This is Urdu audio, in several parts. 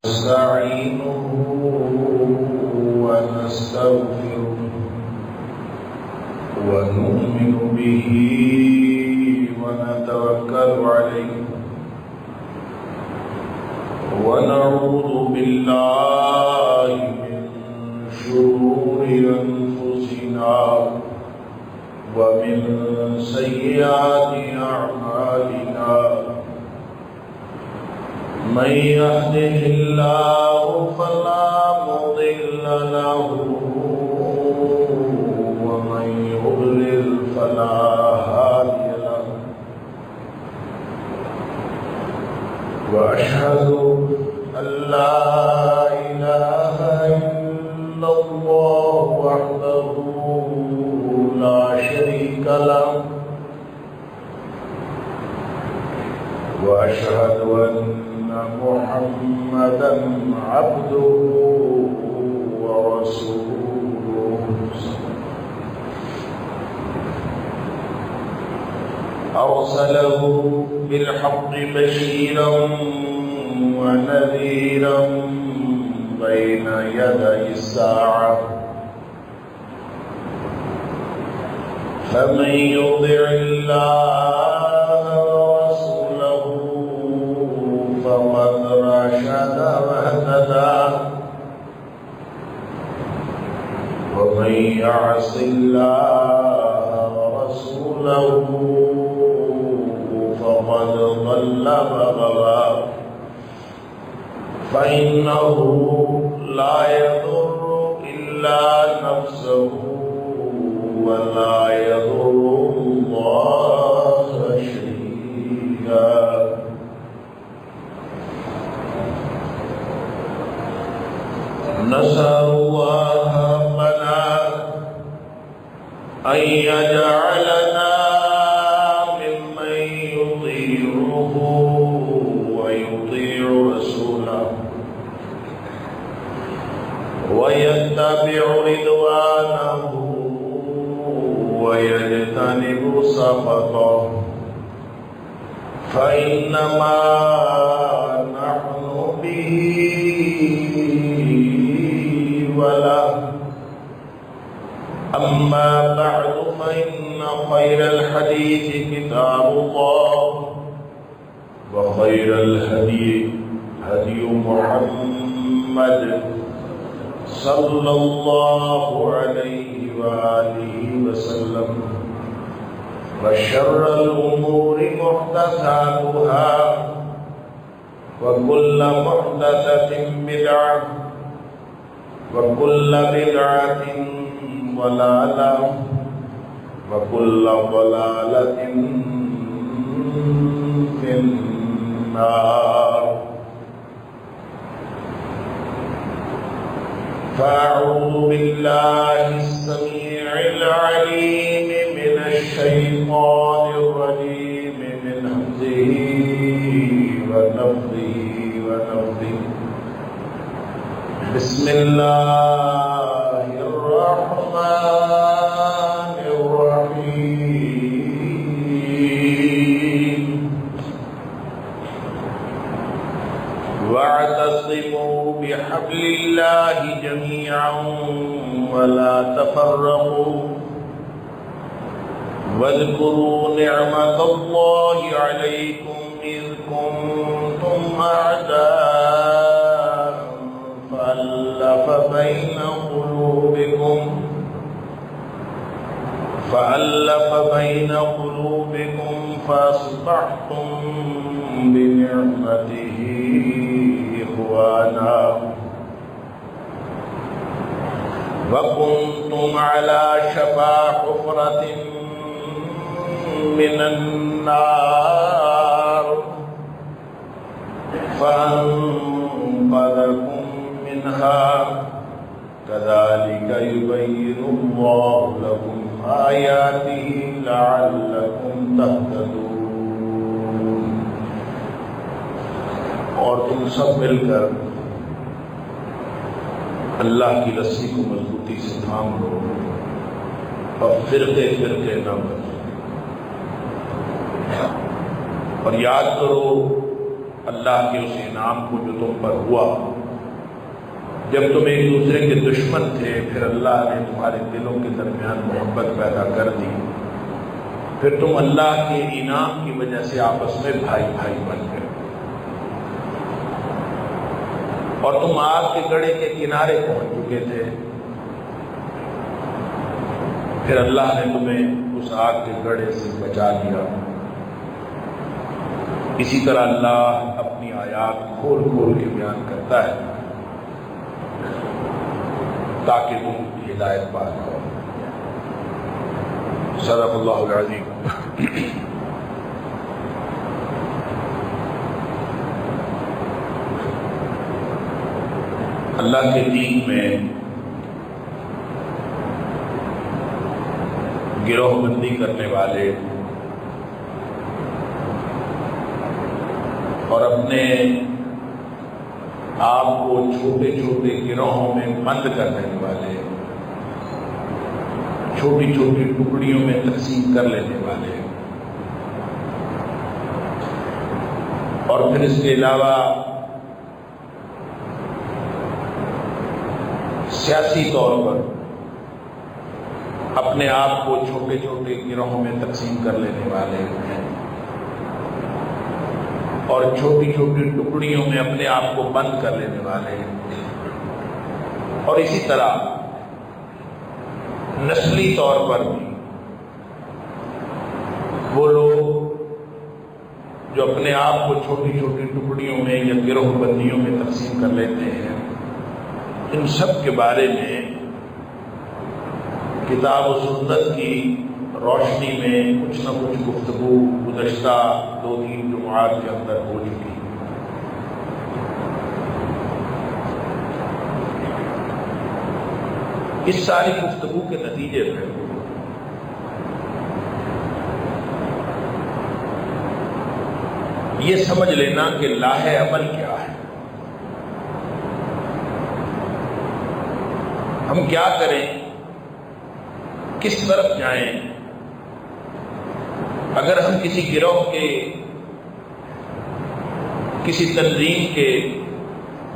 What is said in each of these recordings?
نستعينه ونستغفره ونؤمن به ونتوكل عليه ونعوذ بالله من شرور أنفسنا ومن سيئات أعمالنا من يهده الله فلا مضل له ومن يضلل فلا هادي له وأشهد أن لا إله إلا الله وحده لا شريك له وأشهد أن محمدًا عبده ورسوله أرسله بالحق بشيرا ونذيرا بين يدي الساعة فمن يطع الله ورسوله فقد رشد واهتدى ومن يعص الله ورسوله فقد ضل وغوى فإنه لا يضر إلا نفسه ولا يضر الله شيئا نسأل الله ربنا أن يجعلنا ممن يطيعه ويطيع رسوله ويتبع رضوانه ويجتنب سخطه فإنما نحن به وله أما بعد فإن خير الحديث كتاب الله وخير الهدي هدي محمد صلى الله عليه وآله وسلم وشر الأمور محدثاتها وكل محدثة بدعة وكل بدعة ضلالة وكل ضلالة في النار فأعوذ بالله السميع العليم من الشيطان الرجيم من همزه ونفخه ونفثه بسم الله الرحمن الرحيم واعتصموا بحبل الله جميعا ولا تفرقوا واذكروا نعمة الله عليكم إذ كنتم أعداء فألف بين قلوبكم فأصبحتم بنعمته إخوانا وكنتم على شفا حفرة من النار فأنقذكم منها كذلك يبين الله لكم آياته لعلكم تهتدون اور تم سب مل کر اللہ کی رسی کو مضبوطی سے تھام لو اور فرقے فرقے نہ بنو اور یاد کرو اللہ کے اس انعام کو جو تم پر ہوا جب تم ایک دوسرے کے دشمن تھے، پھر اللہ نے تمہارے دلوں کے درمیان محبت پیدا کر دی، پھر تم اللہ کے انعام کی وجہ سے آپس میں بھائی بھائی بن گئے، اور تم آگ کے گڑھے کے کنارے پہنچ چکے تھے، پھر اللہ نے تمہیں اس آگ کے گڑھے سے بچا لیا۔ اسی طرح اللہ اپنی آیات کھول کھول کے بیان کرتا ہے تاکہ تم ہدایت پا جاؤ۔ صدق اللہ العظیم۔ اللہ کے دین میں گروہ بندی کرنے والے اور اپنے آپ کو چھوٹے چھوٹے گروہوں میں بند کر دینے والے، چھوٹی چھوٹی ٹکڑیوں میں تقسیم کر لینے والے، اور پھر اس کے علاوہ سیاسی طور پر اپنے آپ کو چھوٹے چھوٹے گروہوں میں تقسیم کر لینے والے ہیں، اور چھوٹی چھوٹی ٹکڑیوں میں اپنے آپ کو بند کر لینے والے ہیں، اور اسی طرح نسلی طور پر بھی وہ لوگ جو اپنے آپ کو چھوٹی چھوٹی ٹکڑیوں میں یا گروہ بندیوں میں تقسیم کر لیتے ہیں، ان سب کے بارے میں کتاب و سنت کی روشنی میں کچھ نہ کچھ گفتگو گزشتہ 2-3 جمعات کے اندر ہو چکی۔ اس ساری گفتگو کے نتیجے میں یہ سمجھ لینا کہ لاہ عمل کیا ہے، ہم کیا کریں، کس طرف جائیں۔ اگر ہم کسی گروہ کے، کسی تنظیم کے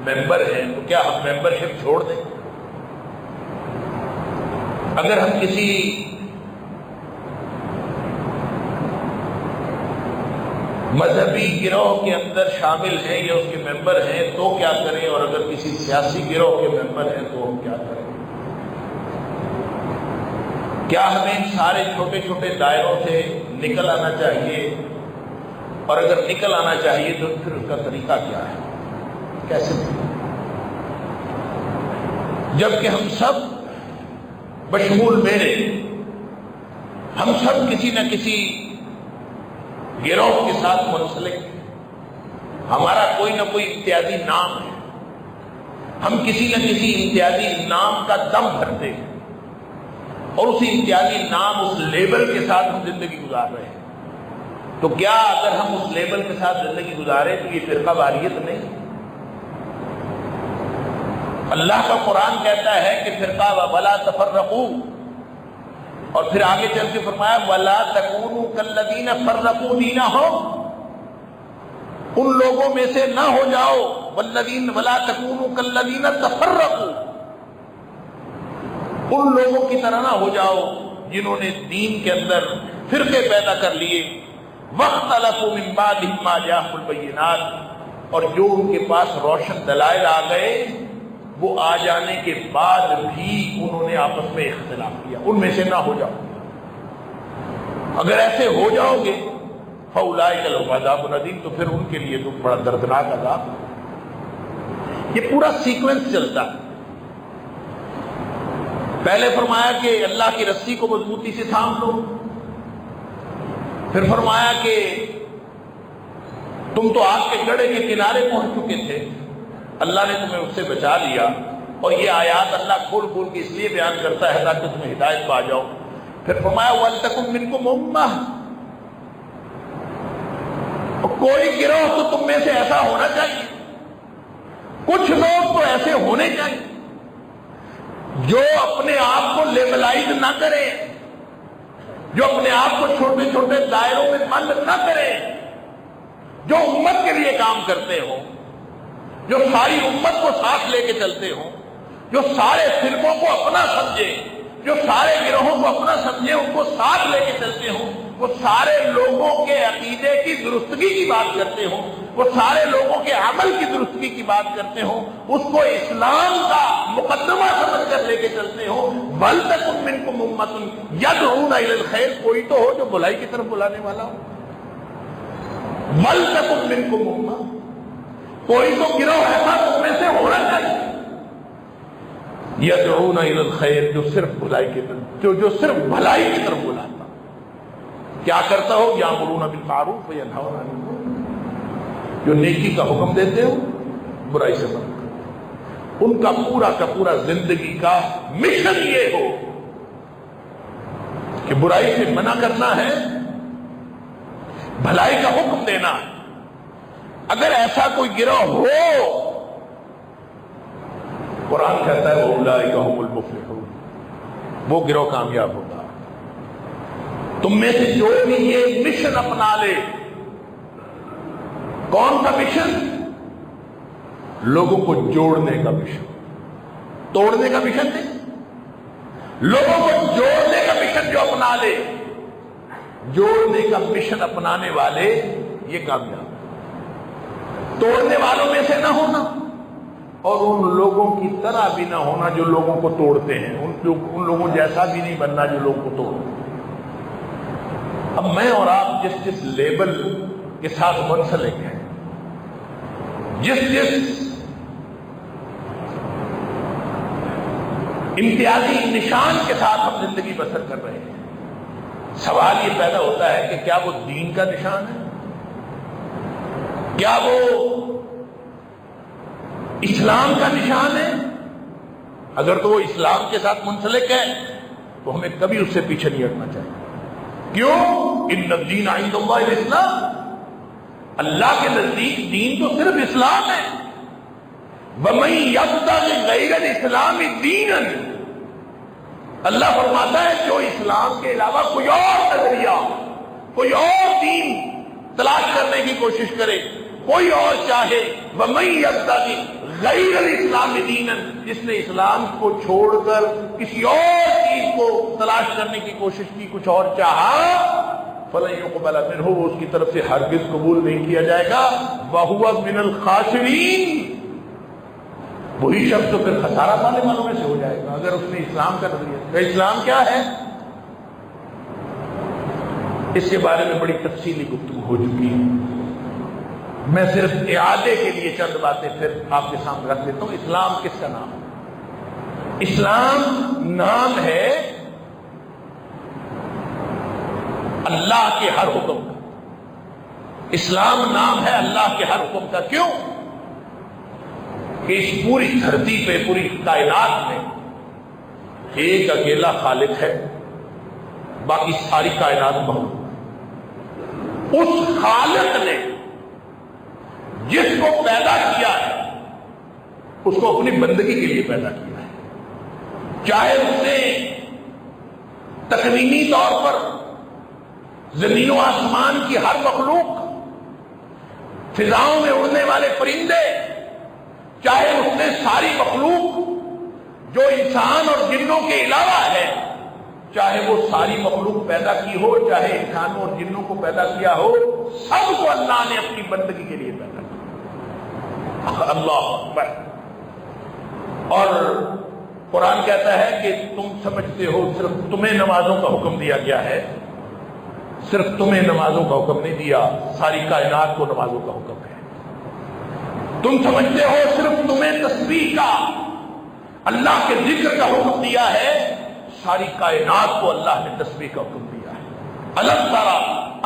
ممبر ہیں تو کیا ہم ممبرشپ چھوڑ دیں؟ اگر ہم کسی مذہبی گروہ کے اندر شامل ہیں یا اس کے ممبر ہیں تو کیا کریں؟ اور اگر کسی سیاسی گروہ کے ممبر ہیں تو ہم کیا کریں؟ کیا ہمیں ان سارے چھوٹے چھوٹے دائروں سے نکل آنا چاہیے؟ اور اگر نکل آنا چاہیے تو پھر اس کا طریقہ کیا ہے، کیسے؟ جبکہ ہم سب بشمول میرے، ہم سب کسی نہ کسی گروہ کے ساتھ منسلک ہیں، ہمارا کوئی نہ کوئی امتیازی نام ہے، ہم کسی نہ کسی امتیازی نام کا دم بھرتے ہیں، اور اسی امتیازی نام، اس لیبل کے ساتھ ہم زندگی گزار رہے ہیں۔ تو کیا اگر ہم اس لیبل کے ساتھ زندگی گزارے تو یہ فرقہ واریت نہیں؟ اللہ کا قرآن کہتا ہے کہ فرقہ وَلَا تَفَرَّقُوا، اور پھر آگے چل کے فرمایا وَلَا تَكُونُوا كَالَّذِينَ فَرَّقُوا دِينَهُمْ، ان لوگوں میں سے نہ ہو جاؤ، وَلَا تَكُونُوا كَالَّذِينَ تَفَرَّقُوا، ان لوگوں کی طرح نہ ہو جاؤ جنہوں نے دین کے اندر فرقے پیدا کر لیے، وَاخْتَلَفُوا مِن بَعْدِ مَا جَاءَهُمُ الْبَيِّنَاتُ، اور جو ان کے پاس روشن دلائل آ گئے وہ آ جانے کے بعد بھی انہوں نے آپس میں اختلاف کیا، ان میں سے نہ ہو جاؤ۔ اگر ایسے ہو جاؤ گے فَأُولَٰئِكَ لَهُمْ عَذَابٌ عَظِيمٌ، تو پھر ان کے لیے تو بڑا دردناک عذاب۔ یہ پورا سیکوینس چلتا ہے۔ پہلے فرمایا کہ اللہ کی رسی کو مضبوطی سے تھام لو، پھر فرمایا کہ تم تو آگ کے گڑھے کے کنارے پہنچ چکے تھے، اللہ نے تمہیں اس سے بچا لیا، اور یہ آیات اللہ کھول کھول کے اس لیے بیان کرتا ہے تاکہ تمہیں ہدایت پا جاؤ۔ پھر فرمایا وَلْتَكُن مِّنكُمْ أُمَّةٌ، کوئی گروہ تو تم میں سے ایسا ہونا چاہیے، کچھ لوگ تو ایسے ہونے چاہیے جو اپنے آپ کو لیبلائز نہ کرے، جو اپنے آپ کو چھوٹے چھوٹے دائروں میں بند نہ کرے، جو امت کے لیے کام کرتے ہوں، جو ساری امت کو ساتھ لے کے چلتے ہوں، جو سارے فرقوں کو اپنا سمجھے، جو سارے گروہوں کو اپنا سمجھے، ان کو ساتھ لے کے چلتے ہوں، وہ سارے لوگوں کے عقیدے کی درستگی کی بات کرتے ہوں، وہ سارے لوگوں کے عمل کی درستگی کی بات کرتے ہوں، اس کو اسلام کا مقدمہ سمجھ کر لے کے چلتے ہوں۔ وَلْتَكُن مِّنكُمْ أُمَّةٌ يَدْعُونَ إِلَى الْخَيْرِ، کوئی تو ہو جو بھلائی کی طرف بلانے والا ہو۔ وَلْتَكُن مِّنكُمْ أُمَّةٌ، کوئی تو گروہ ایسا تم میں سے ہونا چاہیے، يَدْعُونَ إِلَى الْخَيْرِ، جو صرف بھلائی کی طرف، جو صرف بھلائی کی طرف بلاتا، کیا کرتا ہو؟ یامرون بالمعروف وینہون عن المنکر، جو نیکی کا حکم دیتے ہو، برائی سے منع کرتے، ان کا پورا زندگی کا مشن یہ ہو کہ برائی سے منع کرنا ہے، بھلائی کا حکم دینا ہے۔ اگر ایسا کوئی گروہ ہو، قرآن کہتا ہے اولئک هم المفلحون، وہ گروہ کامیاب ہوگا۔ تم میں سے جو بھی یہ مشن اپنا لے، کون سا مشن؟ لوگوں کو جوڑنے کا مشن، توڑنے کا مشن نہیں، لوگوں کو جوڑنے کا مشن جو اپنا لے، جوڑنے کا مشن اپنانے والے یہ کامیاب، توڑنے والوں میں سے نہ ہونا اور ان لوگوں کی طرح بھی نہ ہونا جو لوگوں کو توڑتے ہیں، ان لوگوں جیسا بھی نہیں بننا جو لوگوں کو توڑتے ہیں۔ اب میں اور آپ جس لیبل کے ساتھ منسلک ہیں، جس امتیازی نشان کے ساتھ ہم زندگی بسر کر رہے ہیں، سوال یہ پیدا ہوتا ہے کہ کیا وہ دین کا نشان ہے؟ کیا وہ اسلام کا نشان ہے؟ اگر تو وہ اسلام کے ساتھ منسلک ہے تو ہمیں کبھی اس سے پیچھے نہیں ہٹنا چاہیے۔ کیوں؟ ان الدین عند اللہ الاسلام، اللہ کے نزدیک دین تو صرف اسلام ہے۔ وَمَن يَبْتَغِ غَيْرَ الْإِسْلَامِ دِينًا، اللہ فرماتا ہے جو اسلام کے علاوہ کوئی اور نظریہ، کوئی اور دین تلاش کرنے کی کوشش کرے، کوئی اور چاہے، وَمَن يَبْتَغِ غَيْرَ الْإِسْلَامِ دِينًا، جس نے اسلام کو چھوڑ کر کسی اور چیز کو تلاش کرنے کی کوشش کی، کچھ اور چاہا، فَلَن يُقْبَلَ مِنْهُ، وہ اس کی طرف سے ہرگز قبول نہیں کیا جائے گا، وَهُوَ مِنَ الْخَاسِرِينَ، وہی شخص تو پھر خسارہ پانے والوں میں سے ہو جائے گا اگر اس نے اسلام کا نظریہ۔ تو اسلام کیا ہے؟ اس کے بارے میں بڑی تفصیلی گفتگو ہو چکی ہے، میں صرف اعادے کے لیے چند باتیں پھر آپ کے سامنے رکھ دیتا ہوں۔ اسلام کس کا نام ہے؟ اسلام نام ہے اللہ کے ہر حکم کا، اسلام نام ہے اللہ کے ہر حکم کا۔ کیوں؟ کہ اس پوری دھرتی پہ، پوری کائنات میں ایک اکیلا خالق ہے، باقی ساری کائنات مخلوق۔ اس خالق نے جس کو پیدا کیا ہے اس کو اپنی بندگی کے لیے پیدا کیا ہے، چاہے اس نے تکوینی طور پر زمین و آسمان کی ہر مخلوق، فضاؤں میں اڑنے والے پرندے، چاہے اس نے ساری مخلوق جو انسان اور جنوں کے علاوہ ہے، چاہے وہ ساری مخلوق پیدا کی ہو، چاہے انسانوں اور جنوں کو پیدا کیا ہو، سب کو اللہ نے اپنی بندگی کے لیے پیدا کیا۔ اللہ اکبر۔ اور قرآن کہتا ہے کہ تم سمجھتے ہو صرف تمہیں نمازوں کا حکم دیا گیا ہے، صرف تمہیں نمازوں کا حکم نہیں دیا، ساری کائنات کو نمازوں کا حکم ہے۔ تم سمجھتے ہو صرف تمہیں تسبیح کا، اللہ کے ذکر کا حکم دیا ہے، ساری کائنات کو اللہ نے تسبیح کا حکم دیا ہے۔ أَلَمْ تَرَ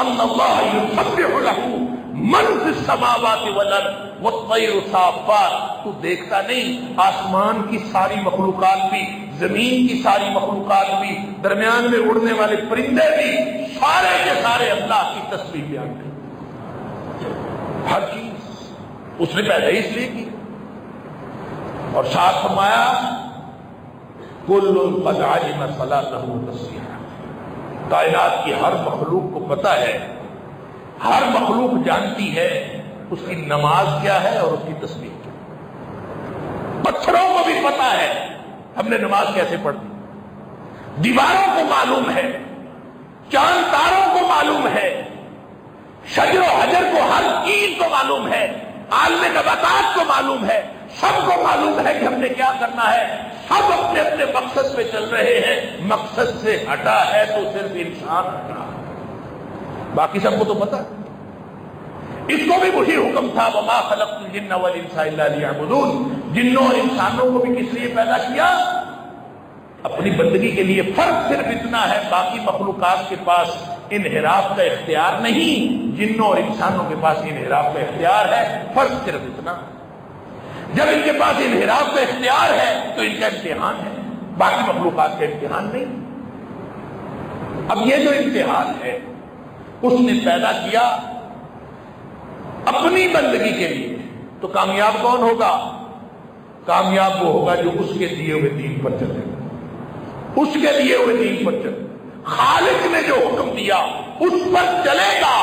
أَنَّ اللَّهَ يُسَبِّحُ لَهُ مَنْ فِي السَّمَاوَاتِ وَالْأَرْضِ وَالطَّيْرُ صَافَّاتٍ، تو دیکھتا نہیں آسمان کی ساری مخلوقات بھی، زمین کی ساری مخلوقات بھی، درمیان میں اڑنے والے پرندے بھی، سارے کے سارے اللہ کی تسبیح بیان کرتے ہیں۔ ہر چیز اس نے پیدا اس لیے کی، اور ساتھ فرمایا کل قد علم صلاته وتسبیحہ، کائنات کی ہر مخلوق کو پتہ ہے، ہر مخلوق جانتی ہے اس کی نماز کیا ہے اور اس کی تسبیح کیا ہے۔ پتھروں کو بھی پتہ ہے ہم نے نماز کیسے پڑھ دی؟ دیواروں کو معلوم ہے، چاند تاروں کو معلوم ہے، شجر و حجر کو، ہر چیز کو معلوم ہے، عالم نباتات کو معلوم ہے، سب کو معلوم ہے کہ ہم نے کیا کرنا ہے، سب اپنے اپنے مقصد پہ چل رہے ہیں، مقصد سے ہٹا ہے تو صرف انسان ہٹا، باقی سب کو تو پتا ہے۔ اس کو بھی وہی حکم تھا وما خلقت الجن والانس الا لیعبدون، جنوں اور انسانوں کو بھی کس لیے پیدا کیا؟ اپنی بندگی کے لیے۔ فرق صرف اتنا ہے، باقی مخلوقات کے پاس انحراف کا اختیار نہیں، جنوں اور انسانوں کے پاس انحراف کا اختیار ہے، فرق صرف اتنا۔ جب ان کے پاس انحراف کا اختیار ہے تو ان کا امتحان ہے، باقی مخلوقات کا امتحان نہیں۔ اب یہ جو امتحان ہے اس نے پیدا کیا اپنی بندگی کے لیے، تو کامیاب کون ہوگا؟ کامیاب وہ ہوگا جو اس کے دیے ہوئے دین پر چلے گا، اس کے دیے ہوئے دین پر چلے گا، خالق نے جو حکم دیا اس پر چلے گا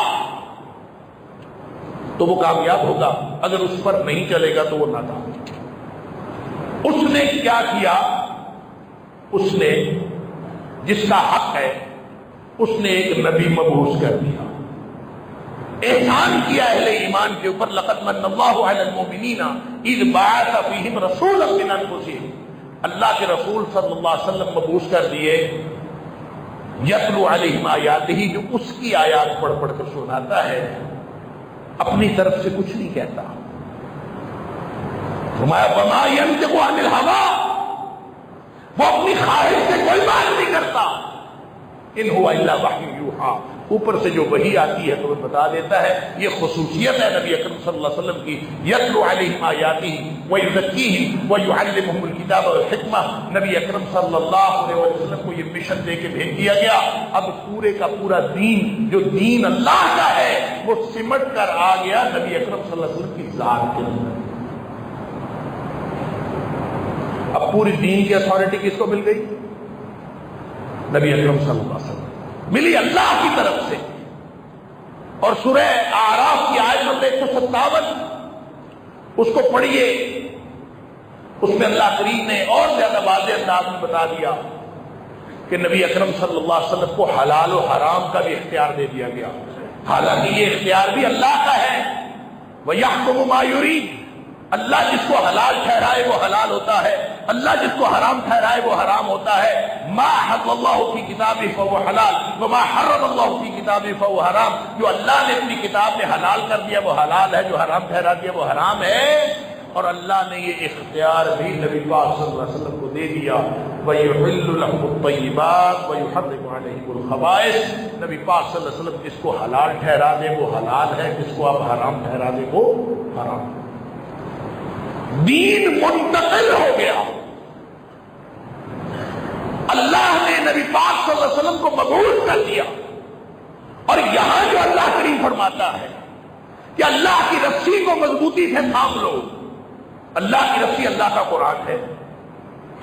تو وہ کامیاب ہوگا، اگر اس پر نہیں چلے گا تو وہ ناکام۔ اس نے کیا کیا؟ اس نے جس کا حق ہے اس نے ایک نبی مبعوث کر دیا، احسان کیا اہل ایمان کے اوپر۔ لقد من اللہ علی المؤمنین اذ بعث فیہم رسولا من انفسہم، اللہ کے رسول صلی اللہ علیہ وسلم مبعوث کر دیے، یتلو علیہم آیاتہ، جو اس کی آیات پڑھ پڑھ کر سناتا ہے، اپنی طرف سے کچھ نہیں کہتا۔ فرمایا وما ینطق عن الہویٰ، وہ اپنی خواہش سے کوئی بات نہیں کرتا، ان هو الا وحی یوحیٰ، اوپر سے جو وحی آتی ہے تو وہ بتا دیتا ہے۔ یہ خصوصیت ہے نبی اکرم صلی اللہ علیہ وسلم کی، یتلو علیہم آیاتہ ویزکیہم ویعلمہم الکتاب والحکمہ۔ نبی اکرم صلی اللہ علیہ وسلم کو یہ مشن دے کے بھیج دیا گیا۔ اب پورے کا پورا دین، جو دین اللہ کا ہے، وہ سمٹ کر آ گیا نبی اکرم صلی اللہ علیہ وسلم کی ذات کے اندر۔ اب پوری دین کی اتھارٹی کس کو مل گئی؟ نبی اکرم صلی اللہ علیہ وسلم ملی اللہ کی طرف سے۔ اور سورہ اعراف کی آیت نمبر 157 اس کو پڑھیے، اس میں اللہ کریم نے اور زیادہ واضح انداز میں بتا دیا کہ نبی اکرم صلی اللہ علیہ وسلم کو حلال و حرام کا بھی اختیار دے دیا گیا، حالانکہ یہ اختیار بھی اللہ کا ہے۔ وَيَحْكُمُ مَا يُرِيدُ، اللہ جس کو حلال ٹھہرائے وہ حلال ہوتا ہے، اللہ جس کو حرام ٹھہرائے وہ حرام ہوتا ہے۔ ما حل اللہ فی کتابہ فہو حلال وما حرم اللہ فی کتابہ فہو حرام، جو اللہ نے اپنی کتاب میں حلال کر دیا وہ حلال ہے، جو حرام ٹھہرا دیا وہ حرام ہے۔ اور اللہ نے یہ اختیار بھی نبی پاک صلی اللہ علیہ وسلم کو دے دیا، وَيُحِلُّ لَهُمُ الطَّيِّبَاتِ وَيُحَرِّمُ عَلَيْهِمُ الْخَبَائِثَ، نبی پاک صلی اللہ علیہ وسلم جس کو حلال ٹھہرا دے وہ حلال ہے، جس کو آپ حرام ٹھہرا دے وہ حرام ہے۔ دین منتقل ہو گیا، اللہ نے نبی پاک صلی اللہ علیہ وسلم کو مبعوث کر دیا۔ اور یہاں جو اللہ کریم فرماتا ہے کہ اللہ کی رسی کو مضبوطی سے تھام لو، اللہ کی رسی اللہ کا قرآن ہے،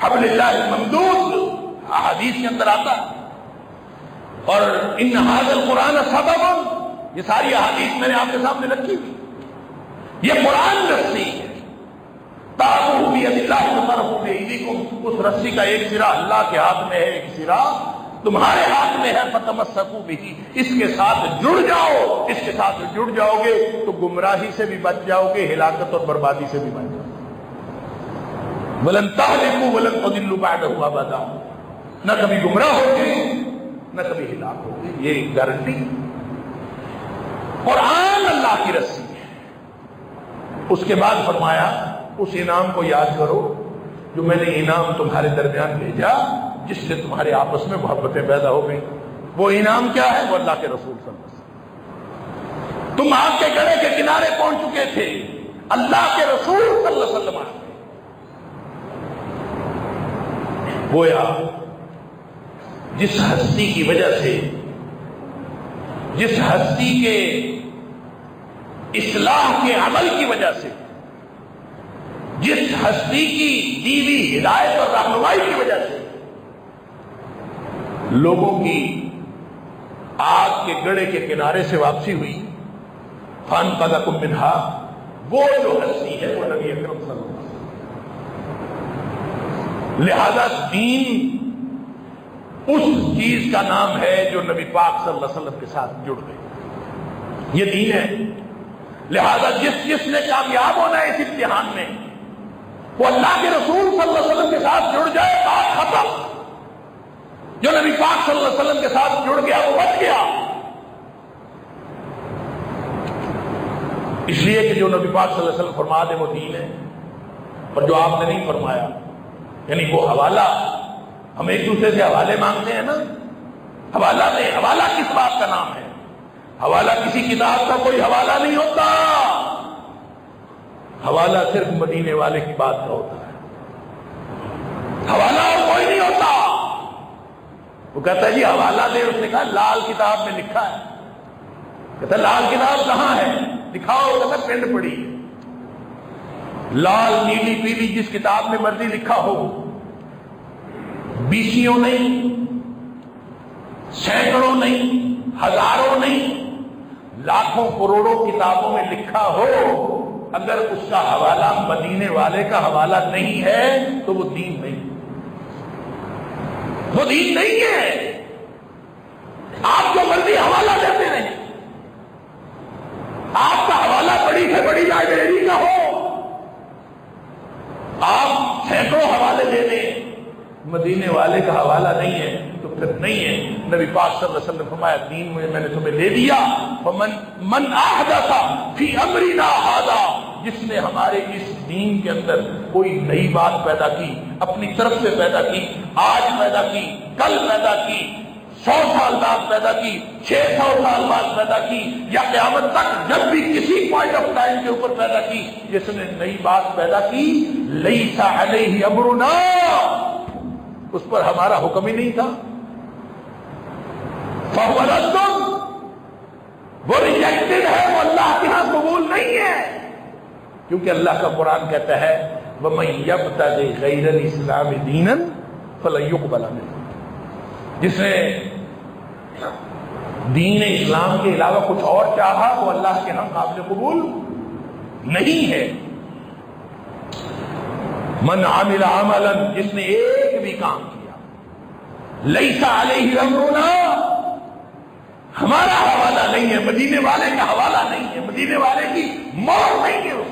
حبل اللہ الممدود، احادیث کے اندر آتا ہے۔ اور ان ھذا القرآن سبب، یہ ساری احادیث میں نے آپ کے سامنے رکھی ہوئی، یہ قرآن رسی ہے۔ تَعْبُهُ بِيَدِ اللَّهِ وَطَرَفُهُ بِأَيْدِيكُمْ، اس رسی کا ایک سرا اللہ کے ہاتھ میں ہے، ایک سرا تمہارے ہاتھ میں ہے، فَتَمَسَّكُوا بِهِ، اس کے ساتھ جڑ جاؤ، اس کے ساتھ جڑ جاؤ گے تو گمراہی سے بھی بچ جاؤ گے، ہلاکت اور بربادی سے بھی بچ جاؤ گے۔ وَلَن تَهْلِكُوا وَلَن تَضِلُّوا بَعْدَهُ أَبَدًا، نہ کبھی گمراہ ہوگے نہ کبھی ہلاک ہوگے، یہ گارنٹی۔ قرآن اللہ کی رسی ہے۔ اس کے بعد فرمایا اس انعام کو یاد کرو جو میں نے انعام تمہارے درمیان بھیجا، جس سے تمہارے آپس میں محبتیں پیدا ہو گئی۔ وہ انعام کیا ہے؟ وہ اللہ کے رسول صلی اللہ علیہ وسلم۔ تم آگ کے گڑھے کے کنارے پہنچ چکے تھے، اللہ کے رسول صلی اللہ علیہ وسلم آئے۔ گویا جس ہستی کی وجہ سے، جس ہستی کے اصلاح کے عمل کی وجہ سے، جس ہستی کی دیوی ہدایت اور رہنمائی کی وجہ سے لوگوں کی آگ کے گڑھے کے کنارے سے واپسی ہوئی، فَأَنْقَذَكُم مِّنْهَا، وہ جو ہستی ہے وہ نبی اکرم صلی اللہ علیہ وسلم۔ لہذا دین اس چیز کا نام ہے جو نبی پاک صلی اللہ علیہ وسلم کے ساتھ جڑ گئی، یہ دین ہے۔ لہذا جس نے کامیاب ہونا ہے اس امتحان میں، وہ اللہ کے رسول صلی اللہ علیہ وسلم کے ساتھ جڑ جائے، بات ختم۔ جو نبی پاک صلی اللہ علیہ وسلم کے ساتھ جڑ گیا وہ بچ گیا۔ اس لیے کہ جو نبی پاک صلی اللہ علیہ وسلم فرما دے وہ دین ہے، اور جو آپ نے نہیں فرمایا، یعنی وہ حوالہ، ہم ایک دوسرے سے حوالے مانگتے ہیں نا، حوالہ دیں۔ حوالہ کس بات کا نام ہے؟ حوالہ کسی کتاب کا کوئی حوالہ نہیں ہوتا، حوالہ صرف مدینے والے کی بات کا ہوتا ہے، حوالہ اور کوئی نہیں ہوتا۔ وہ کہتا ہے جی حوالہ دے، اس نے کہا لال کتاب میں لکھا ہے۔ کہتا ہے لال کتاب کہاں ہے؟ دکھاؤ۔ کہتا ہے پرنٹ پڑی ہے، لال نیلی پیلی جس کتاب میں مرضی لکھا ہو، بیسیوں نہیں، سینکڑوں نہیں، ہزاروں نہیں، لاکھوں کروڑوں کتابوں میں لکھا ہو، اگر اس کا حوالہ مدینے والے کا حوالہ نہیں ہے تو وہ دین نہیں، وہ دین نہیں ہے۔ آپ جو مرضی حوالہ دیتے رہیں، آپ کا حوالہ بڑی سے بڑی لائبریری کا ہو، آپ سینکڑوں حوالے دے دیں، مدینے والے کا حوالہ نہیں ہے تو پھر نہیں ہے۔ نبی پاک صلی اللہ علیہ وسلم نے فرمایا دین میں نے تمہیں دے دیا، من احدث فی امرنا ھذا، جس نے ہمارے اس دین کے اندر کوئی نئی بات پیدا کی، اپنی طرف سے پیدا کی، آج پیدا کی، کل پیدا کی، 100 سال بعد پیدا کی، 600 سال بعد پیدا کی، یا قیامت تک جب بھی کسی پوائنٹ آف ٹائم کے اوپر پیدا کی، جس نے نئی بات پیدا کی، لیس علیہ امرنا، اس پر ہمارا حکم ہی نہیں تھا، فہو رد، وہ ریجیکٹڈ ہے، وہ اللہ کے ہاں قبول نہیں ہے۔ کیونکہ اللہ کا قرآن کہتا ہے وَمَن يَبْتَغِ غَيْرَ الْإِسْلَامِ دِينًا فَلَن يُقْبَلَ مِنْهُ، جس نے دین اسلام کے علاوہ کچھ اور چاہا وہ اللہ کے ہاں قابل قبول نہیں ہے۔ من عمل عملا، جس نے ایک بھی کام کیا، لیس علیہ امرنا، ہمارا حوالہ نہیں ہے، مدینے والے کا حوالہ نہیں ہے، مدینے والے کی مور نہیں ہے، اس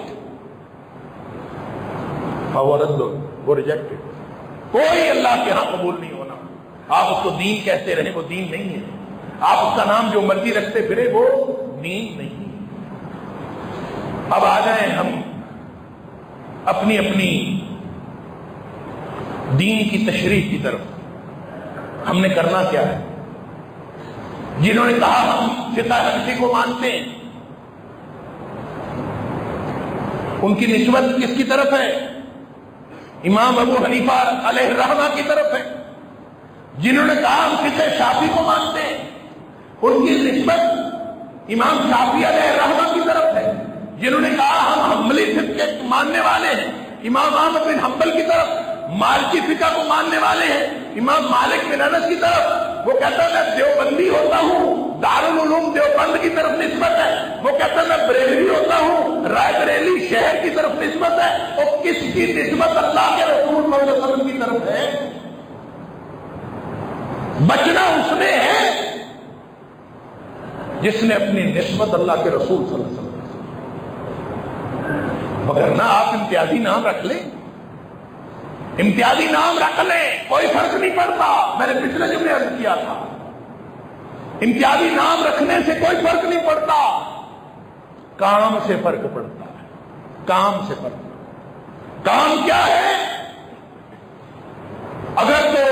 فہو رد، وہ ریجیکٹڈ، کوئی اللہ کے ہاں قبول نہیں ہونا۔ آپ اس کو دین کہتے رہیں، وہ دین نہیں ہے۔ آپ اس کا نام جو مرضی رکھتے پھرے، وہ دین نہیں۔ اب آ جائیں ہم اپنی اپنی دین کی تشریح کی طرف۔ ہم نے کرنا کیا ہے؟ جنہوں نے کہا ہم فقہ حنفی کو مانتے ہیں، ان کی نسبت کس کی طرف ہے؟ امام ابو حنیفہ علیہ الرحمہ کی طرف ہے۔ جنہوں نے کہا ہم فقہ شافعی کو مانتے ہیں، ان کی نسبت امام شافعی علیہ الرحمہ کی طرف ہے۔ جنہوں نے کہا ہم حنبلی فقہ کے ماننے والے ہیں، امام احمد بن حنبل کی طرف۔ مالکی فقہ کو ماننے والے ہیں، امام مالک بن انس کی طرف۔ وہ کہتا ہے میں دیوبندی ہوتا ہوں، دارالعلوم دیوبند کی طرف نسبت ہے۔ وہ کہتا ہے میں بریلوی ہوتا ہوں، رائے بریلی شہر کی طرف نسبت ہے۔ اور کس کی نسبت اللہ کے رسول صلی اللہ علیہ وسلم کی طرف ہے؟ بچنا اس نے ہے جس نے اپنی نسبت اللہ کے رسول صلی اللہ علیہ وسلم، مگر نہ آپ امتیازی نام رکھ لیں، امتیازی نام رکھ لیں، کوئی فرق نہیں پڑتا۔ میں نے پچھلے جملے عرض کیا تھا، امتیازی نام رکھنے سے کوئی فرق نہیں پڑتا، کام سے فرق پڑتا ہے، کام سے فرق۔ کام کیا ہے؟ اگر تو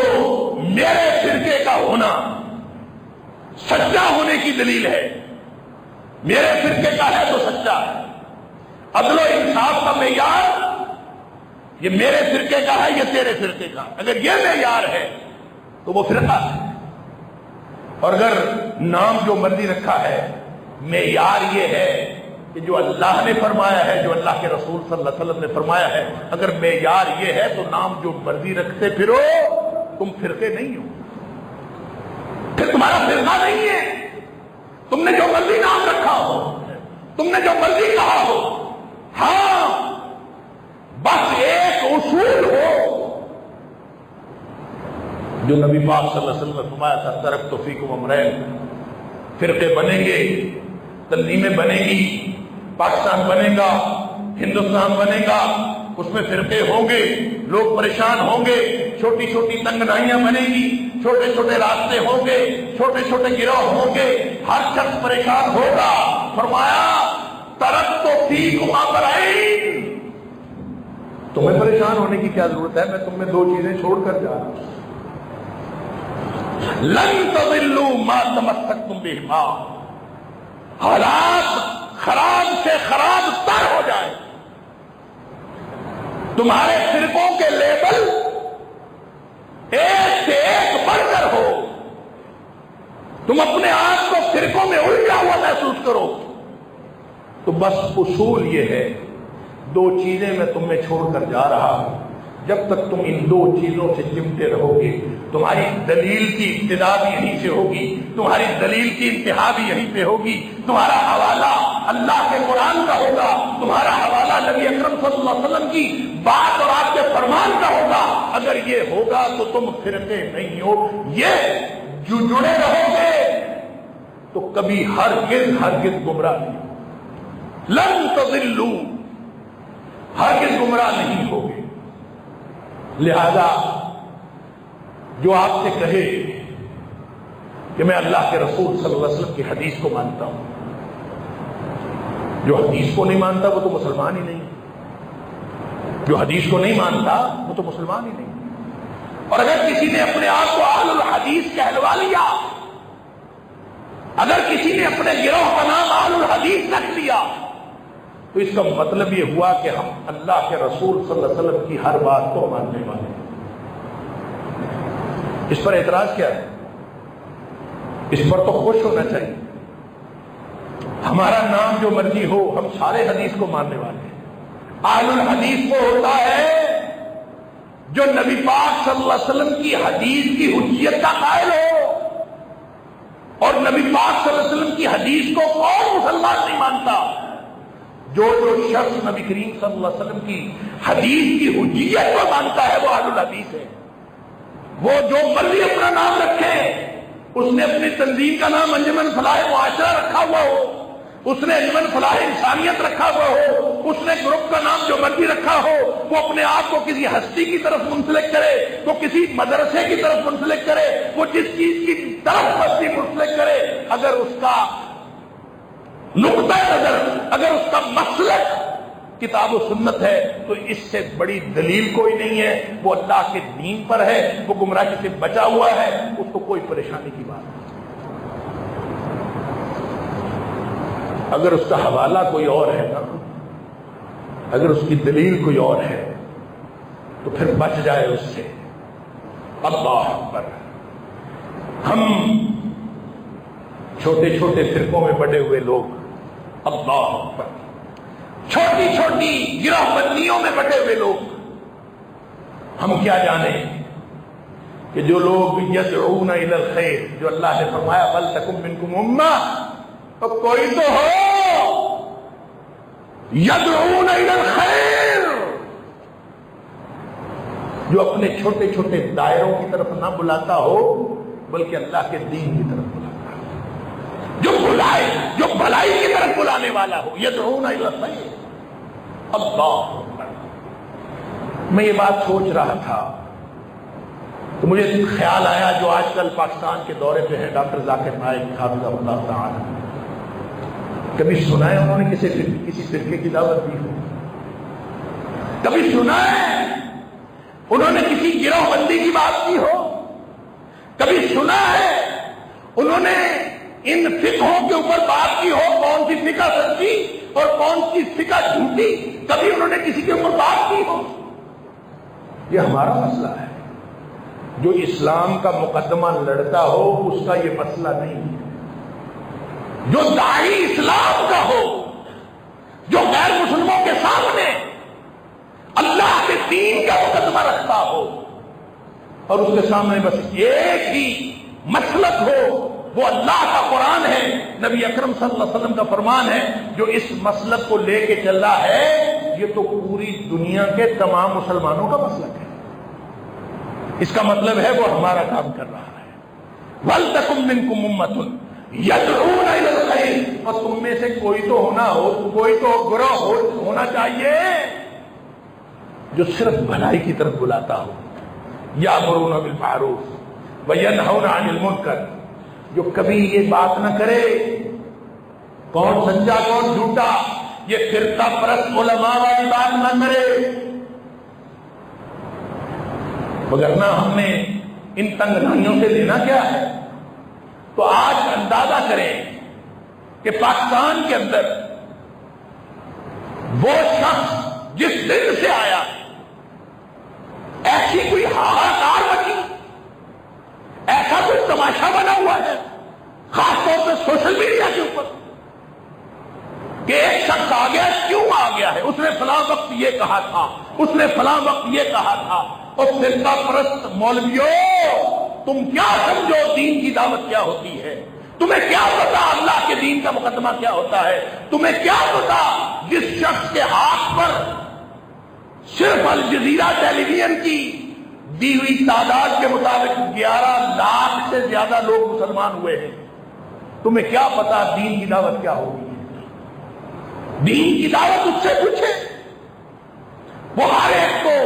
میرے فرقے کا ہونا سچا ہونے کی دلیل ہے، میرے فرقے کا ہے تو سچا ہے، عدل و انصاف کا معیار یہ میرے فرقے کا ہے، یہ تیرے فرقے کا، اگر یہ معیار ہے تو وہ فرقہ ہے۔ اور اگر نام جو مرضی رکھا ہے، معیار یہ ہے کہ جو اللہ نے فرمایا ہے، جو اللہ کے رسول صلی اللہ علیہ وسلم نے فرمایا ہے، اگر معیار یہ ہے تو نام جو مرضی رکھتے پھرو، تم فرقے نہیں ہو، پھر تمہارا فرقہ نہیں ہے۔ تم نے جو مرضی نام رکھا ہو، تم نے جو مرضی کہا ہو، ہاں بس ایک اصول ہو جو نبی پاک صلی اللہ علیہ وسلم نے فرمایا تھا ترکت فیکم امرین، فرقے بنیں گے، تنظیمیں بنیں گی، پاکستان بنے گا، ہندوستان بنے گا، اس میں فرقے ہوں گے، لوگ پریشان ہوں گے، چھوٹی چھوٹی تنگنائیاں بنیں گی، چھوٹے چھوٹے راستے ہوں گے، چھوٹے چھوٹے گروہ ہوں گے، ہر شخص پریشان ہوگا۔ فرمایا ترکت فیکم امرین، تمہیں پریشان ہونے کی کیا ضرورت ہے، میں تم میں دو چیزیں چھوڑ کر جا رہا ہوں۔ لن تضلوا ما تمسکتم بہما، حالات خراب سے خراب تر ہو جائے، تمہارے فرقوں کے لیبل ایک سے ایک بڑھ کر ہو، تم اپنے آپ کو فرقوں میں الجھا ہوا محسوس کرو، تو بس اصول یہ ہے، دو چیزیں میں تم میں چھوڑ کر جا رہا ہوں، جب تک تم ان دو چیزوں سے چمٹے رہو گے، تمہاری دلیل کی ابتدا بھی یہیں سے ہوگی، تمہاری دلیل کی انتہا بھی یہیں پہ ہوگی، تمہارا حوالہ اللہ کے قرآن کا ہوگا، تمہارا حوالہ نبی اکرم صلی اللہ علیہ وسلم کی بات اور آپ کے فرمان کا ہوگا۔ اگر یہ ہوگا تو تم فرقے نہیں ہو، یہ جو جڑے رہو گے تو کبھی ہرگز گمراہ نہیں ہو، لن تضلوا، ہرگز گمراہ نہیں ہوگے۔ لہذا جو آپ سے کہے کہ میں اللہ کے رسول صلی اللہ علیہ وسلم کی حدیث کو مانتا ہوں، جو حدیث کو نہیں مانتا وہ تو مسلمان ہی نہیں، جو حدیث کو نہیں مانتا وہ تو مسلمان ہی نہیں۔ اور اگر کسی نے اپنے آپ کو اہل الحدیث کہلوا لیا، اگر کسی نے اپنے گروہ کا نام اہل الحدیث رکھ لیا، تو اس کا مطلب یہ ہوا کہ ہم اللہ کے رسول صلی اللہ علیہ وسلم کی ہر بات کو ماننے والے ہیں۔ اس پر اعتراض کیا ہے؟ اس پر تو خوش ہونا چاہیے، ہمارا نام جو مرضی ہو، ہم سارے حدیث کو ماننے والے ہیں۔ اہل الحدیث وہ ہوتا ہے جو نبی پاک صلی اللہ علیہ وسلم کی حدیث کی حجیت کا قائل ہو، اور نبی پاک صلی اللہ علیہ وسلم کی حدیث کو کون مسلمان نہیں مانتا؟ جو شخص نبی کریم صلی اللہ علیہ وسلم کی حدیث کی حجیت کو مانتا ہے وہ اہل الحدیث ہے۔ وہ جو مرضی اپنا نام رکھے، اس نے اپنی تنظیم کا نام انجمن فلاح معاشرہ رکھا ہوا ہو، اس نے انجمن فلاح انسانیت رکھا ہوا ہو، اس نے گروپ کا نام جو مرضی رکھا ہو، وہ اپنے آپ کو کسی ہستی کی طرف منسلک کرے، وہ کسی مدرسے کی طرف منسلک کرے، وہ جس چیز کی طرف مرضی منسلک کرے، اگر اس کا نقطہ نظر، اگر اس کا مسلک کتاب و سنت ہے، تو اس سے بڑی دلیل کوئی نہیں ہے، وہ اللہ کے دین پر ہے، وہ گمراہی سے بچا ہوا ہے، اس کو کوئی پریشانی کی بات نہیں۔ اگر اس کا حوالہ کوئی اور ہے نا، اگر اس کی دلیل کوئی اور ہے تو پھر بچ جائے اس سے۔ اللہ اکبر۔ ہم چھوٹے چھوٹے فرقوں میں بٹے ہوئے لوگ، اللہ اکبر، چھوٹی چھوٹی گروہ بندیوں میں بٹے ہوئے لوگ، ہم کیا جانیں کہ جو لوگ یدعون الی الخیر، جو اللہ نے فرمایا وَلْتَكُن مِّنْكُمْ أُمَّةٌ، تو کوئی تو ہو یدعون الی الخیر، جو اپنے چھوٹے چھوٹے دائروں کی طرف نہ بلاتا ہو بلکہ اللہ کے دین کی طرف بلاتا ہو، جو بلائے، جو بھلائی کی طرف بلانے والا ہو، یدعون الی الخیر۔ اللہ، میں یہ بات سوچ رہا تھا تو مجھے خیال آیا، جو آج کل پاکستان کے دورے پہ ہے ڈاکٹر ذاکر نائک حافظہ اللہ تعالی، کبھی سنا ہے انہوں نے کسی فرقے کی دعوت دی ہو؟ کبھی سنا ہے انہوں نے کسی گروہ بندی کی بات کی ہو؟ کبھی سنا ہے انہوں نے ان فقہوں کے اوپر بات کی ہو، کون سی فقہ سچی اور کون سی فقہ جھوٹی؟ کبھی انہوں نے کسی کے اوپر بات کی ہو؟ یہ ہمارا مسئلہ ہے۔ جو اسلام کا مقدمہ لڑتا ہو اس کا یہ مسئلہ نہیں ہے۔ جو داعی اسلام کا ہو، جو غیر مسلموں کے سامنے اللہ کے دین کا مقدمہ رکھتا ہو اور اس کے سامنے بس ایک ہی مسلک ہو، وہ اللہ کا قرآن ہے، نبی اکرم صلی اللہ علیہ وسلم کا فرمان ہے، جو اس مسلک کو لے کے چل رہا ہے، یہ تو پوری دنیا کے تمام مسلمانوں کا مسلک ہے۔ اس کا مطلب ہے وہ ہمارا کام کر رہا ہے. وَلْتَكُن مِّنكُمْ أُمَّةٌ يَدْعُونَ إِلَى الْخَيْرِ، اور تم میں سے کوئی تو کوئی تو گروہ ہونا چاہیے جو صرف بھلائی کی طرف بلاتا ہو. یأمرون بالمعروف وینہون عن المنکر، جو کبھی یہ بات نہ کرے کون سچا کون جھوٹا، یہ فرقہ پرست علماء والی بات نہ کرے. وگرنہ ہم نے ان تنگنائیوں سے لینا کیا ہے؟ تو آج اندازہ کریں کہ پاکستان کے اندر وہ شخص جس دن سے آیا ایسی کوئی ہاہاکار مچی، ایسا کوئی تماشا بنا ہوا ہے خاص طور پہ سوشل میڈیا کے اوپر کہ ایک شخص آ گیا. کیوں آ گیا ہے؟ اس نے فلاں وقت یہ کہا تھا، اس نے فلاں وقت یہ کہا تھا. اور فرقہ پرست مولویوں، تم کیا سمجھو دین کی دعوت کیا ہوتی ہے؟ تمہیں کیا پتا اللہ کے دین کا مقدمہ کیا ہوتا ہے؟ تمہیں کیا پتا جس شخص کے ہاتھ پر صرف الجزیرہ ٹیلی ویژن کی دی ہوئی تعداد کے مطابق 11 لاکھ سے زیادہ لوگ مسلمان ہوئے ہیں، تمہیں کیا پتا دین کی دعوت کیا ہوگی؟ دین کی دعوت اس سے پوچھے. وہ ہر ایک کو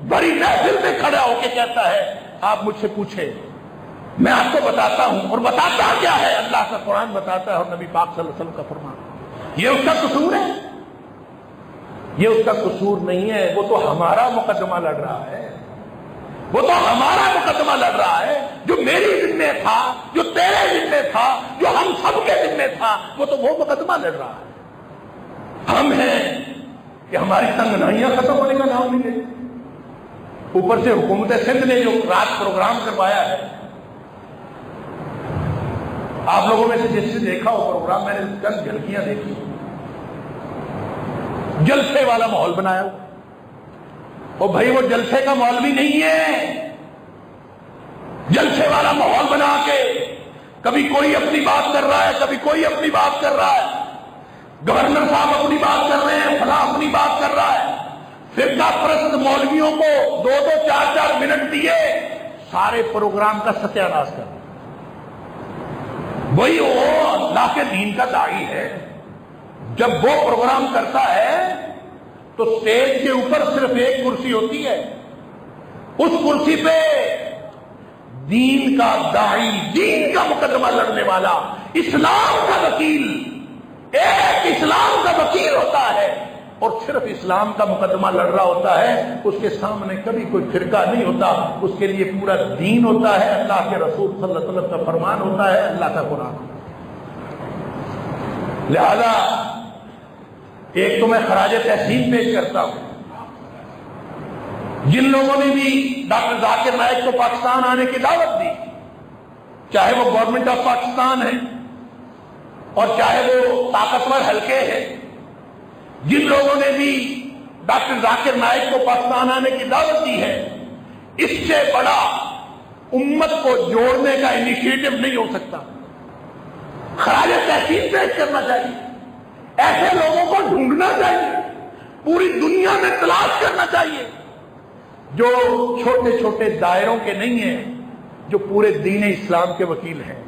بڑی محفل میں کھڑا ہو کے کہتا ہے آپ مجھ سے پوچھیں، میں آپ کو بتاتا ہوں. اور بتاتا کیا ہے؟ اللہ کا قرآن بتاتا ہے اور نبی پاک صلی اللہ علیہ وسلم کا فرمان. یہ اس کا قصور ہے؟ یہ اس کا قصور نہیں ہے. وہ تو ہمارا مقدمہ لڑ رہا ہے، وہ تو ہمارا مقدمہ لڑ رہا ہے. جو میری ذمہ تھا، جو تیرے ذمہ تھا، جو ہم سب کے ذمہ تھا، وہ تو وہ مقدمہ لڑ رہا ہے. ہم ہیں کہ ہماری تنگنائیاں ختم ہونے کا نام نہیں لیتے. اوپر سے حکومت سندھ نے جو رات پروگرام کروایا ہے، آپ لوگوں میں سے جس سے دیکھا ہو پروگرام، میں نے چند جھلکیاں دیکھی، جلسے والا ماحول بنایا ہوا. اور بھائی وہ جلسے کا ماحول بھی نہیں ہے. جلسے والا ماحول بنا کے کبھی کوئی اپنی بات کر رہا ہے، کبھی کوئی اپنی بات کر رہا ہے. گورنر صاحب اپنی بات کر رہے ہیں، فلاں اپنی بات کر رہا ہے. فرقہ پرست مولویوں کو 2-2 4-4 منٹ دیے، سارے پروگرام کا ستیہ ناش کر. وہی وہ اللہ کے دین کا داعی ہے. جب وہ پروگرام کرتا ہے تو اسٹیج کے اوپر صرف ایک کرسی ہوتی ہے، اس کرسی پہ دین کا داعی، دین کا مقدمہ لڑنے والا، اسلام کا وکیل، ایک اسلام کا وکیل ہوتا ہے اور صرف اسلام کا مقدمہ لڑ رہا ہوتا ہے. اس کے سامنے کبھی کوئی فرقہ نہیں ہوتا، اس کے لیے پورا دین ہوتا ہے، اللہ کے رسول صلی اللہ علیہ وسلم کا فرمان ہوتا ہے، اللہ کا قرآن. لہذا ایک تو میں خراج تحسین پیش کرتا ہوں جن لوگوں نے بھی ڈاکٹر ذاکر نائک کو پاکستان آنے کی دعوت دی، چاہے وہ گورنمنٹ آف پاکستان ہے اور چاہے وہ طاقتور حلقے ہیں. جن لوگوں نے بھی ڈاکٹر ذاکر نائک کو پاکستان آنے کی دعوت دی ہے، اس سے بڑا امت کو جوڑنے کا انیشیٹو نہیں ہو سکتا. خراج تحسین پیش کرنا چاہیے، ایسے لوگوں کو ڈھونڈنا چاہیے، پوری دنیا میں تلاش کرنا چاہیے جو چھوٹے چھوٹے دائروں کے نہیں ہیں، جو پورے دین اسلام کے وکیل ہیں.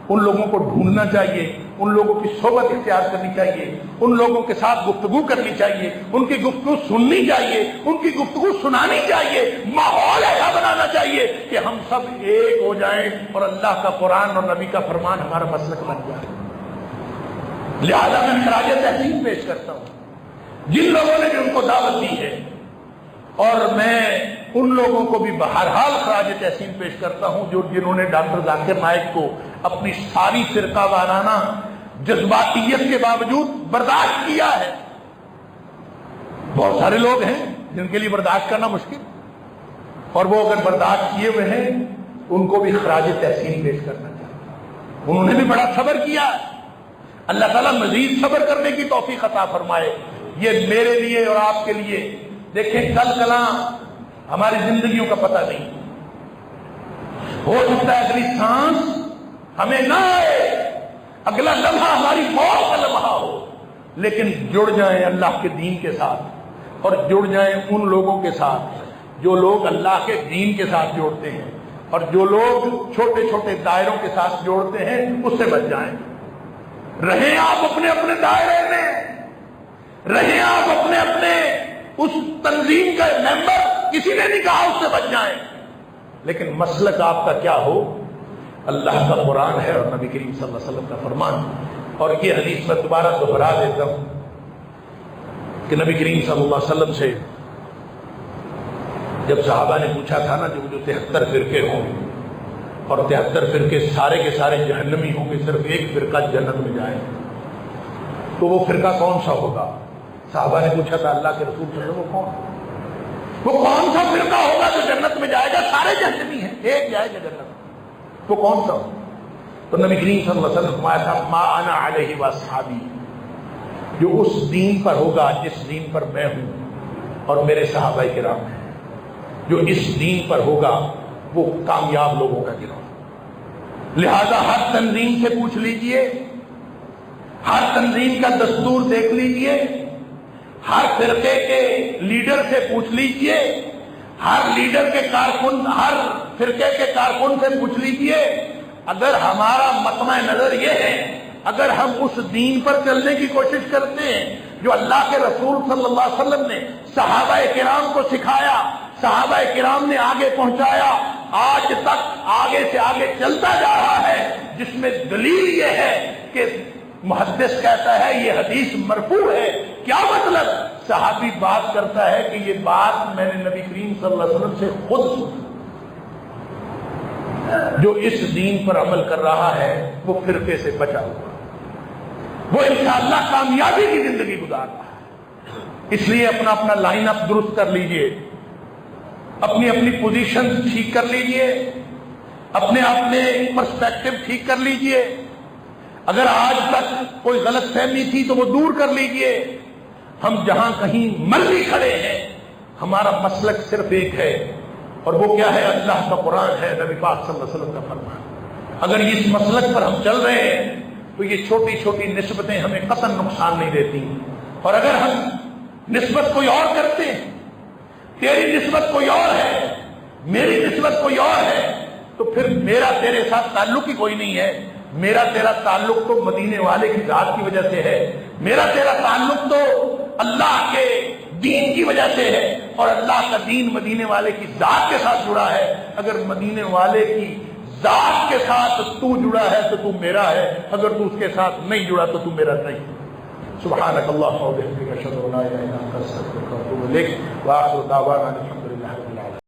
ان لوگوں کو ڈھونڈنا چاہیے، ان لوگوں کی صحبت اختیار کرنی چاہیے، ان لوگوں کے ساتھ گفتگو کرنی چاہیے، ان کی گفتگو سننی چاہیے، ان کی گفتگو سنانی چاہیے. ماحول ایسا بنانا چاہیے کہ ہم سب ایک ہو جائیں اور اللہ کا قرآن اور نبی کا فرمان ہمارا مسلک بن جائے. لہذا میں خراج تحسین پیش کرتا ہوں جن لوگوں نے بھی ان کو دعوت دی ہے، اور میں ان لوگوں کو بھی بہرحال خراج تحسین پیش کرتا ہوں جنہوں نے ڈاکٹر ذاکر نائک کو اپنی ساری فرقہ وارانہ جذباتیت کے باوجود برداشت کیا ہے. بہت سارے لوگ ہیں جن کے لیے برداشت کرنا مشکل، اور وہ اگر برداشت کیے ہوئے ہیں ان کو بھی خراج تحسین پیش کرنا چاہیے. انہوں نے بھی بڑا صبر کیا. اللہ تعالیٰ مزید صبر کرنے کی توفیق عطا فرمائے. یہ میرے لیے اور آپ کے لیے، دیکھیں کل کلاں ہماری زندگیوں کا پتہ نہیں، ہو سکتا ہے اگلی سانس ہمیں نہ آئے، اگلا لمحہ ہماری موت کا لمحہ ہو، لیکن جڑ جائیں اللہ کے دین کے ساتھ اور جڑ جائیں ان لوگوں کے ساتھ جو لوگ اللہ کے دین کے ساتھ جوڑتے ہیں اور جو لوگ چھوٹے چھوٹے دائروں کے ساتھ جوڑتے ہیں اس سے بچ جائیں. رہیں آپ اپنے اپنے دائرے میں، رہیں آپ اپنے اپنے اس تنظیم کا ممبر، کسی نے نہیں کہا اس سے بچ جائیں، لیکن مسلک آپ کا کیا ہو؟ اللہ کا قرآن ہے اور نبی کریم صلی اللہ علیہ وسلم کا فرمان. اور یہ حدیث میں دوبارہ دوہرا دیتا ہوں کہ نبی کریم صلی اللہ علیہ وسلم سے جب صحابہ نے پوچھا تھا نا جو 73 فرقے ہوں گے اور 73 فرقے سارے کے سارے جہنمی ہوں گے، صرف ایک فرقہ جنت میں جائے، تو وہ فرقہ کون سا ہوگا؟ صحابہ نے پوچھا تھا اللہ کے رسول صلی اللہ علیہ وسلم وہ کون سا فرقہ ہوگا جو جنت میں جائے گا؟ سارے جہنمی ہیں، ایک جائے گا جنت، وہ کون سا ہو؟ تو نبی کریم صلی اللہ علیہ وسلم فرمایا تھا ما انا علیہ واصحابی، جو اس دین پر ہوگا جس دین پر میں ہوں اور میرے صحابہ کرام ہیں، جو اس دین پر ہوگا وہ کامیاب لوگوں کا گروہ. لہذا ہر تنظیم سے پوچھ لیجئے، ہر تنظیم کا دستور دیکھ لیجئے، ہر فرقے کے لیڈر سے پوچھ لیجئے، ہر لیڈر کے کارکن، ہر فرقے کے کارکن سے پوچھ لیجئے. اگر ہمارا مطمع نظر یہ ہے، اگر ہم اس دین پر چلنے کی کوشش کرتے ہیں جو اللہ کے رسول صلی اللہ علیہ وسلم نے صحابہ کرام کو سکھایا، صحابہ کرام نے آگے پہنچایا، آج تک آگے سے آگے چلتا جا رہا ہے، جس میں دلیل یہ ہے کہ محدث کہتا ہے یہ حدیث مرفوع ہے. کیا مطلب؟ صحابی بات کرتا ہے کہ یہ بات میں نے نبی کریم صلی اللہ علیہ وسلم سے خود سنی. جو اس دین پر عمل کر رہا ہے وہ فرقے سے بچا ہوا، وہ انشاءاللہ کامیابی کی زندگی گزار رہا ہے. اس لیے اپنا اپنا لائن اپ درست کر لیجئے، اپنی اپنی پوزیشن ٹھیک کر لیجئے، اپنے اپنے پرسپیکٹو ٹھیک کر لیجئے. اگر آج تک کوئی غلط فہمی تھی تو وہ دور کر لیجئے. ہم جہاں کہیں مرضی کھڑے ہیں، ہمارا مسلک صرف ایک ہے، اور وہ کیا ہے؟ اللہ کا قرآن ہے، نبی پاک صلی اللہ علیہ وسلم کا فرمان. اگر اس مسلک پر ہم چل رہے ہیں تو یہ چھوٹی چھوٹی نسبتیں ہمیں قطعاً نقصان نہیں دیتی. اور اگر ہم نسبت کوئی اور کرتے ہیں، تیری نسبت کوئی اور ہے، میری نسبت کوئی اور ہے، تو پھر میرا تیرے ساتھ تعلق ہی کوئی نہیں ہے. میرا تیرا تعلق تو مدینے والے کی ذات کی وجہ سے ہے، میرا تیرا تعلق تو اللہ کے دین کی وجہ سے ہے، اور اللہ کا دین مدینے والے کی ذات کے ساتھ جڑا ہے. اگر مدینے والے کی ذات کے ساتھ تو جڑا ہے تو تو میرا ہے، اگر تو اس کے ساتھ نہیں جڑا تو تو میرا نہیں. سبحانک اللہم و بحمدک اشہد ان لا الہ الا انت استغفرک و اتوب الیک، وآخر دعوانا الحمدللہ رب العالمین.